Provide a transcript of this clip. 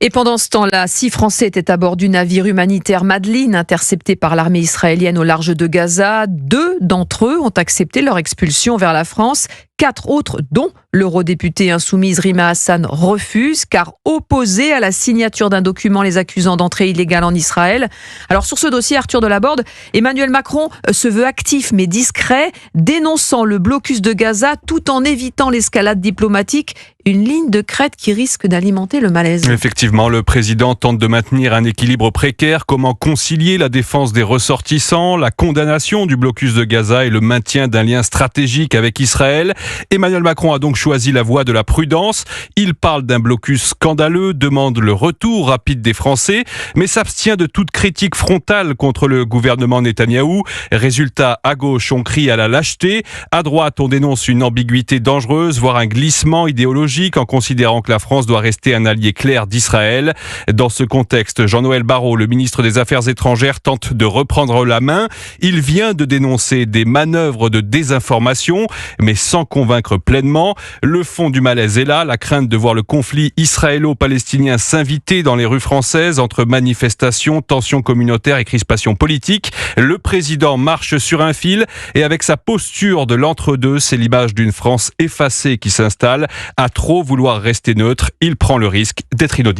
Et pendant ce temps-là, 6 Français étaient à bord du navire humanitaire Madeleine, intercepté par l'armée israélienne au large de Gaza. 2 d'entre eux ont accepté leur expulsion vers la France. 4 autres, dont l'eurodéputée insoumise Rima Hassan, refusent car opposés à la signature d'un document les accusant d'entrée illégale en Israël. Alors sur ce dossier, Arthur Delaborde, Emmanuel Macron se veut actif mais discret, dénonçant le blocus de Gaza tout en évitant l'escalade diplomatique. Une ligne de crête qui risque d'alimenter le malaise. Effectivement, le président tente de maintenir un équilibre précaire. Comment concilier la défense des ressortissants, la condamnation du blocus de Gaza et le maintien d'un lien stratégique avec Israël? Emmanuel Macron a donc choisi la voie de la prudence. Il parle d'un blocus scandaleux, demande le retour rapide des Français, mais s'abstient de toute critique frontale contre le gouvernement Netanyahou. Résultat, à gauche, on crie à la lâcheté. À droite, on dénonce une ambiguïté dangereuse, voire un glissement idéologique en considérant que la France doit rester un allié clair d'Israël. Dans ce contexte, Jean-Noël Barrot, le ministre des Affaires étrangères, tente de reprendre la main. Il vient de dénoncer des manœuvres de désinformation, mais sans convaincre pleinement. Le fond du malaise est là, la crainte de voir le conflit israélo-palestinien s'inviter dans les rues françaises entre manifestations, tensions communautaires et crispations politiques. Le président marche sur un fil et avec sa posture de l'entre-deux, c'est l'image d'une France effacée qui s'installe. À trop vouloir rester neutre, il prend le risque d'être inaudible.